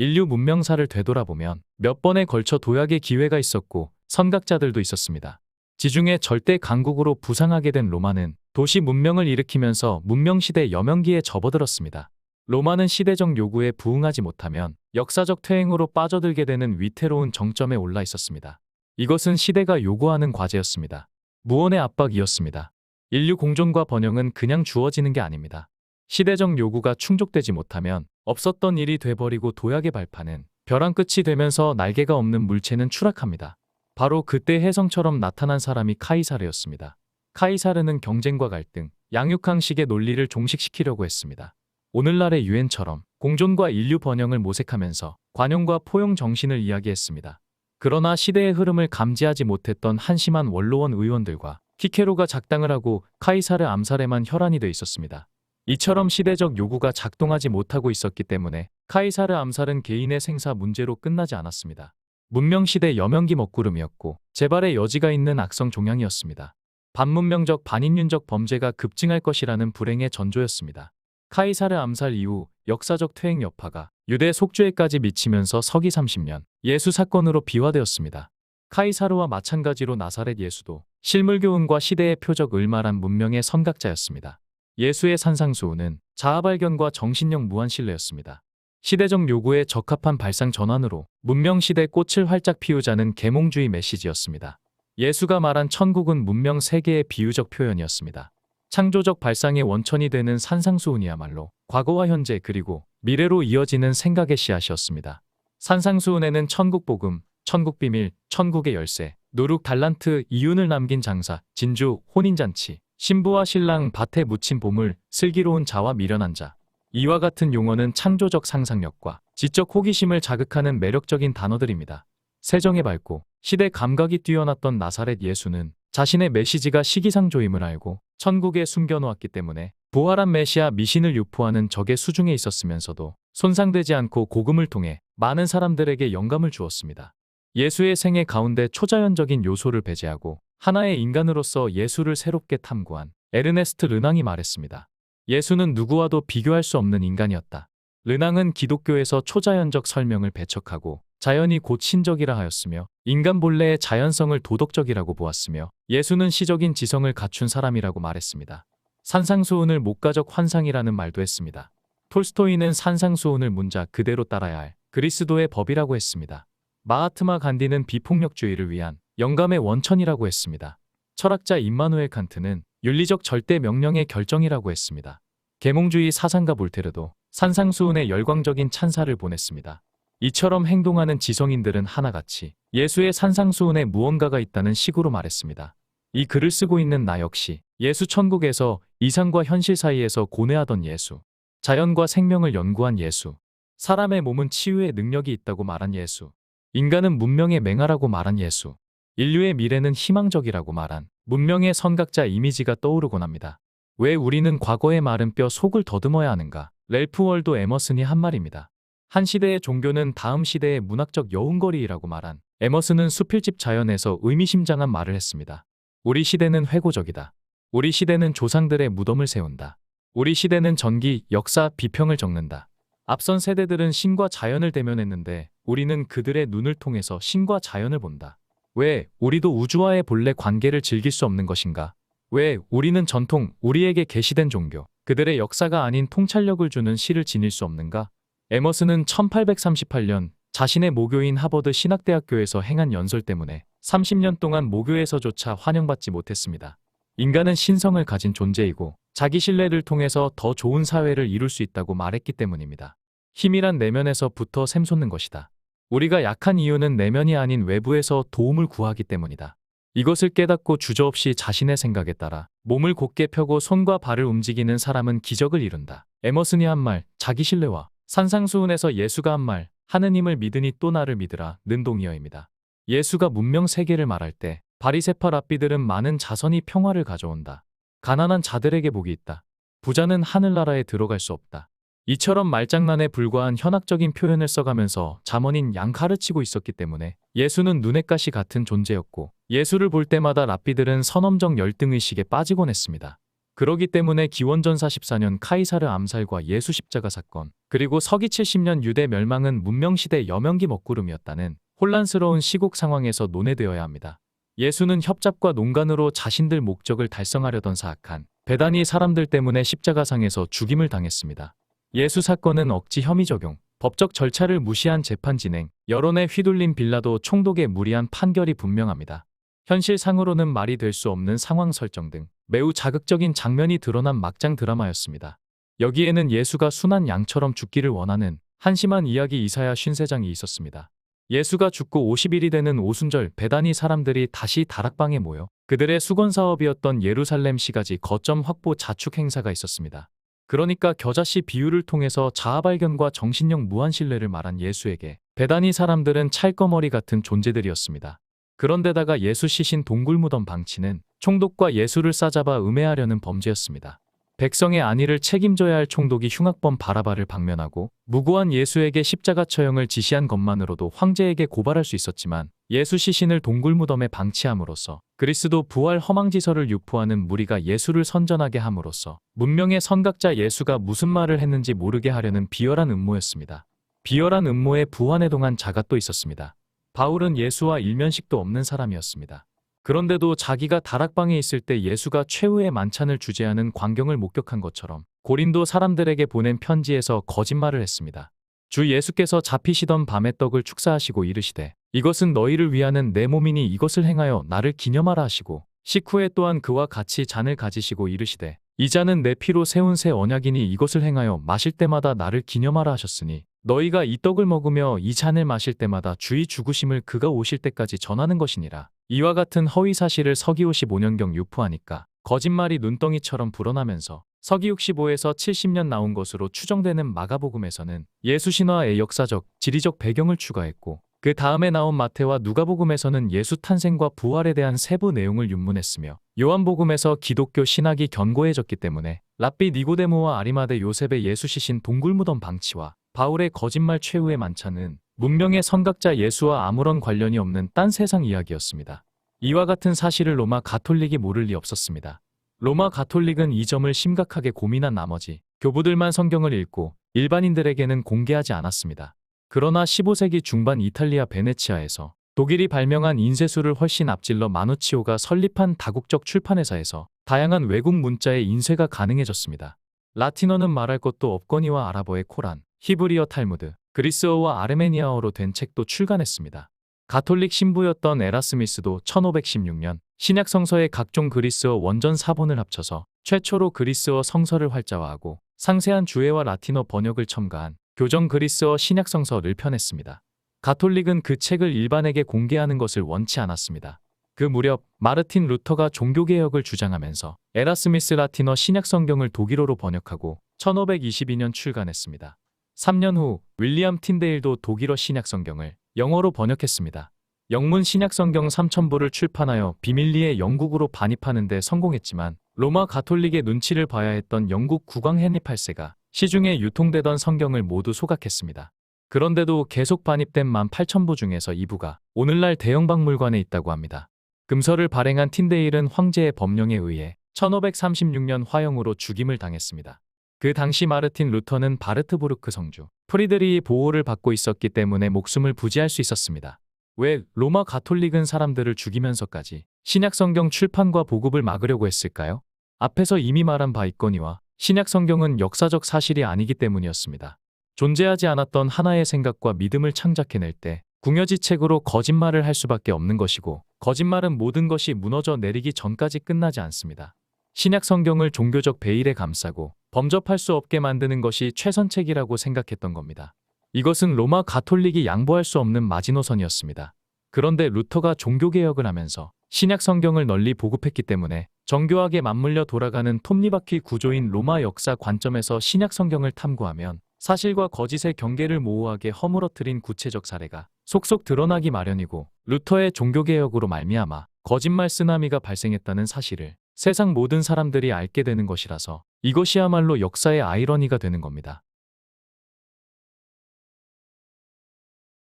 인류 문명사를 되돌아보면 몇 번에 걸쳐 도약의 기회가 있었고 선각자들도 있었습니다. 지중해 절대 강국으로 부상하게 된 로마는 도시 문명을 일으키면서 문명시대 여명기에 접어들었습니다. 로마는 시대적 요구에 부응하지 못하면 역사적 퇴행으로 빠져들게 되는 위태로운 정점에 올라 있었습니다. 이것은 시대가 요구하는 과제였습니다. 무언의 압박이었습니다. 인류 공존과 번영은 그냥 주어지는 게 아닙니다. 시대적 요구가 충족되지 못하면 없었던 일이 돼버리고 도약의 발판은 벼랑 끝이 되면서 날개가 없는 물체는 추락합니다. 바로 그때 혜성처럼 나타난 사람이 카이사르였습니다. 카이사르는 경쟁과 갈등, 양육항식의 논리를 종식시키려고 했습니다. 오늘날의 유엔처럼 공존과 인류 번영을 모색하면서 관용과 포용 정신을 이야기했습니다. 그러나 시대의 흐름을 감지하지 못했던 한심한 원로원 의원들과 키케로가 작당을 하고 카이사르 암살에만 혈안이 돼 있었습니다. 이처럼 시대적 요구가 작동하지 못하고 있었기 때문에 카이사르 암살은 개인의 생사 문제로 끝나지 않았습니다. 문명시대 여명기 먹구름이었고 재발의 여지가 있는 악성 종양이었습니다. 반문명적 반인륜적 범죄가 급증할 것이라는 불행의 전조였습니다. 카이사르 암살 이후 역사적 퇴행 여파가 유대 속죄에까지 미치면서 서기 30년 예수 사건으로 비화되었습니다. 카이사르와 마찬가지로 나사렛 예수도 실물교훈과 시대의 표적 을말한 문명의 선각자였습니다. 예수의 산상수훈은 자아발견과 정신력 무한신뢰였습니다. 시대적 요구에 적합한 발상 전환으로 문명시대 꽃을 활짝 피우자는 계몽주의 메시지였습니다. 예수가 말한 천국은 문명 세계의 비유적 표현이었습니다. 창조적 발상의 원천이 되는 산상수훈이야말로 과거와 현재 그리고 미래로 이어지는 생각의 씨앗이었습니다. 산상수훈에는 천국복음, 천국비밀, 천국의 열쇠, 누룩 달란트, 이윤을 남긴 장사, 진주, 혼인잔치, 신부와 신랑 밭에 묻힌 보물, 슬기로운 자와 미련한 자. 이와 같은 용어는 창조적 상상력과 지적 호기심을 자극하는 매력적인 단어들입니다. 세정에 밝고 시대 감각이 뛰어났던 나사렛 예수는 자신의 메시지가 시기상조임을 알고 천국에 숨겨놓았기 때문에 부활한 메시아 미신을 유포하는 적의 수중에 있었으면서도 손상되지 않고 복음을 통해 많은 사람들에게 영감을 주었습니다. 예수의 생애 가운데 초자연적인 요소를 배제하고 하나의 인간으로서 예수를 새롭게 탐구한 에르네스트 르낭이 말했습니다. 예수는 누구와도 비교할 수 없는 인간이었다. 르낭은 기독교에서 초자연적 설명을 배척하고 자연이 곧 신적이라 하였으며 인간 본래의 자연성을 도덕적이라고 보았으며 예수는 시적인 지성을 갖춘 사람이라고 말했습니다. 산상수훈을 목가적 환상이라는 말도 했습니다. 톨스토이는 산상수훈을 문자 그대로 따라야 할 그리스도의 법이라고 했습니다. 마하트마 간디는 비폭력주의를 위한 영감의 원천이라고 했습니다. 철학자 임마누엘 칸트는 윤리적 절대 명령의 결정이라고 했습니다. 계몽주의 사상가 볼테르도 산상수훈에 열광적인 찬사를 보냈습니다. 이처럼 행동하는 지성인들은 하나같이 예수의 산상수훈에 무언가가 있다는 식으로 말했습니다. 이 글을 쓰고 있는 나 역시 예수 천국에서 이상과 현실 사이에서 고뇌하던 예수, 자연과 생명을 연구한 예수, 사람의 몸은 치유의 능력이 있다고 말한 예수, 인간은 문명의 맹아라고 말한 예수, 인류의 미래는 희망적이라고 말한 문명의 선각자 이미지가 떠오르곤 합니다. 왜 우리는 과거의 마른 뼈 속을 더듬어야 하는가? 랠프 월도 에머슨이 한 말입니다. 한 시대의 종교는 다음 시대의 문학적 여운거리이라고 말한 에머슨은 수필집 자연에서 의미심장한 말을 했습니다. 우리 시대는 회고적이다. 우리 시대는 조상들의 무덤을 세운다. 우리 시대는 전기, 역사, 비평을 적는다. 앞선 세대들은 신과 자연을 대면했는데 우리는 그들의 눈을 통해서 신과 자연을 본다. 왜 우리도 우주와의 본래 관계를 즐길 수 없는 것인가? 왜 우리는 전통, 우리에게 계시된 종교, 그들의 역사가 아닌 통찰력을 주는 시를 지닐 수 없는가? 에머슨은 1838년 자신의 모교인 하버드 신학대학교에서 행한 연설 때문에 30년 동안 모교에서조차 환영받지 못했습니다. 인간은 신성을 가진 존재이고 자기 신뢰를 통해서 더 좋은 사회를 이룰 수 있다고 말했기 때문입니다. 힘이란 내면에서부터 샘솟는 것이다. 우리가 약한 이유는 내면이 아닌 외부에서 도움을 구하기 때문이다. 이것을 깨닫고 주저없이 자신의 생각에 따라 몸을 곧게 펴고 손과 발을 움직이는 사람은 기적을 이룬다. 에머슨이 한 말, 자기 신뢰와 산상수훈에서 예수가 한 말, 하느님을 믿으니 또 나를 믿으라 는 동의어입니다. 예수가 문명 세계를 말할 때 바리새파 랍비들은 많은 자선이 평화를 가져온다. 가난한 자들에게 복이 있다. 부자는 하늘나라에 들어갈 수 없다. 이처럼 말장난에 불과한 현학적인 표현을 써가면서 잠언인 양 가르치고 있었기 때문에 예수는 눈의 가시 같은 존재였고 예수를 볼 때마다 랍비들은 선험적 열등의식에 빠지곤 했습니다. 그러기 때문에 기원전 44년 카이사르 암살과 예수 십자가 사건, 그리고 서기 70년 유대 멸망은 문명시대 여명기 먹구름이었다는 혼란스러운 시국 상황에서 논해되어야 합니다. 예수는 협잡과 농간으로 자신들 목적을 달성하려던 사악한 배단이 사람들 때문에 십자가상에서 죽임을 당했습니다. 예수 사건은 억지 혐의 적용, 법적 절차를 무시한 재판 진행, 여론에 휘둘린 빌라도 총독의 무리한 판결이 분명합니다. 현실상으로는 말이 될 수 없는 상황 설정 등 매우 자극적인 장면이 드러난 막장 드라마였습니다. 여기에는 예수가 순한 양처럼 죽기를 원하는 한심한 이야기 이사야 53장이 있었습니다. 예수가 죽고 50일이 되는 오순절 배단위 사람들이 다시 다락방에 모여 그들의 수건사업이었던 예루살렘 시가지 거점 확보 자축 행사가 있었습니다. 그러니까 겨자씨 비유를 통해서 자아발견과 정신력 무한신뢰를 말한 예수에게 배단위 사람들은 찰거머리 같은 존재들이었습니다. 그런데다가 예수 시신 동굴무덤 방치는 총독과 예수를 싸잡아 음해하려는 범죄였습니다. 백성의 안위를 책임져야 할 총독이 흉악범 바라바를 방면하고 무고한 예수에게 십자가 처형을 지시한 것만으로도 황제에게 고발할 수 있었지만 예수 시신을 동굴무덤에 방치함으로써 그리스도 부활 허망지서를 유포하는 무리가 예수를 선전하게 함으로써 문명의 선각자 예수가 무슨 말을 했는지 모르게 하려는 비열한 음모였습니다. 비열한 음모에 부안해동한 자가 또 있었습니다. 바울은 예수와 일면식도 없는 사람이었습니다. 그런데도 자기가 다락방에 있을 때 예수가 최후의 만찬을 주재하는 광경을 목격한 것처럼 고린도 사람들에게 보낸 편지에서 거짓말을 했습니다. 주 예수께서 잡히시던 밤에 떡을 축사하시고 이르시되 이것은 너희를 위하는 내 몸이니 이것을 행하여 나를 기념하라 하시고 식후에 또한 그와 같이 잔을 가지시고 이르시되 이 잔은 내 피로 세운 새 언약이니 이것을 행하여 마실 때마다 나를 기념하라 하셨으니 너희가 이 떡을 먹으며 이 잔을 마실 때마다 주의 죽으심을 그가 오실 때까지 전하는 것이니라. 이와 같은 허위 사실을 서기 55년경 유포하니까 거짓말이 눈덩이처럼 불어나면서 서기 65에서 70년 나온 것으로 추정되는 마가복음에서는 예수 신화의 역사적, 지리적 배경을 추가했고 그 다음에 나온 마태와 누가복음에서는 예수 탄생과 부활에 대한 세부 내용을 윤문했으며 요한복음에서 기독교 신학이 견고해졌기 때문에 랍비 니고데모와 아리마대 요셉의 예수 시신 동굴무덤 방치와 바울의 거짓말 최후의 만찬은 문명의 선각자 예수와 아무런 관련이 없는 딴 세상 이야기였습니다. 이와 같은 사실을 로마 가톨릭이 모를 리 없었습니다. 로마 가톨릭은 이 점을 심각하게 고민한 나머지 교부들만 성경을 읽고 일반인들에게는 공개하지 않았습니다. 그러나 15세기 중반 이탈리아 베네치아에서 독일이 발명한 인쇄술을 훨씬 앞질러 마누치오가 설립한 다국적 출판회사에서 다양한 외국 문자의 인쇄가 가능해졌습니다. 라틴어는 말할 것도 없거니와 아랍어의 코란, 히브리어 탈무드, 그리스어와 아르메니아어로 된 책도 출간했습니다. 가톨릭 신부였던 에라스미스도 1516년 신약 성서의 각종 그리스어 원전 사본을 합쳐서 최초로 그리스어 성서를 활자화하고 상세한 주해와 라틴어 번역을 첨가한 교정 그리스어 신약 성서를 펴냈습니다. 가톨릭은 그 책을 일반에게 공개하는 것을 원치 않았습니다. 그 무렵 마르틴 루터가 종교개혁을 주장하면서 에라스미스 라틴어 신약 성경을 독일어로 번역하고 1522년 출간했습니다. 3년 후 윌리엄 틴데일도 독일어 신약 성경을 영어로 번역했습니다. 영문 신약 성경 3000부를 출판하여 비밀리에 영국으로 반입하는 데 성공했지만 로마 가톨릭의 눈치를 봐야 했던 영국 국왕 헨리 8세가 시중에 유통되던 성경을 모두 소각했습니다. 그런데도 계속 반입된 18,000부 중에서 2부가 오늘날 대형박물관에 있다고 합니다. 금서를 발행한 틴데일은 황제의 법령에 의해 1536년 화형으로 죽임을 당했습니다. 그 당시 마르틴 루터는 바르트부르크 성주 프리드리히 보호를 받고 있었기 때문에 목숨을 부지할 수 있었습니다. 왜 로마 가톨릭은 사람들을 죽이면서까지 신약 성경 출판과 보급을 막으려고 했을까요? 앞에서 이미 말한 바 있거니와 신약 성경은 역사적 사실이 아니기 때문이었습니다. 존재하지 않았던 하나의 생각과 믿음을 창작해낼 때 궁여지책으로 거짓말을 할 수밖에 없는 것이고 거짓말은 모든 것이 무너져 내리기 전까지 끝나지 않습니다. 신약 성경을 종교적 베일에 감싸고 범접할 수 없게 만드는 것이 최선책이라고 생각했던 겁니다. 이것은 로마 가톨릭이 양보할 수 없는 마지노선이었습니다. 그런데 루터가 종교개혁을 하면서 신약 성경을 널리 보급했기 때문에 정교하게 맞물려 돌아가는 톱니바퀴 구조인 로마 역사 관점에서 신약 성경을 탐구하면 사실과 거짓의 경계를 모호하게 허물어뜨린 구체적 사례가 속속 드러나기 마련이고 루터의 종교개혁으로 말미암아 거짓말 쓰나미가 발생했다는 사실을 세상 모든 사람들이 알게 되는 것이라서 이것이야말로 역사의 아이러니가 되는 겁니다.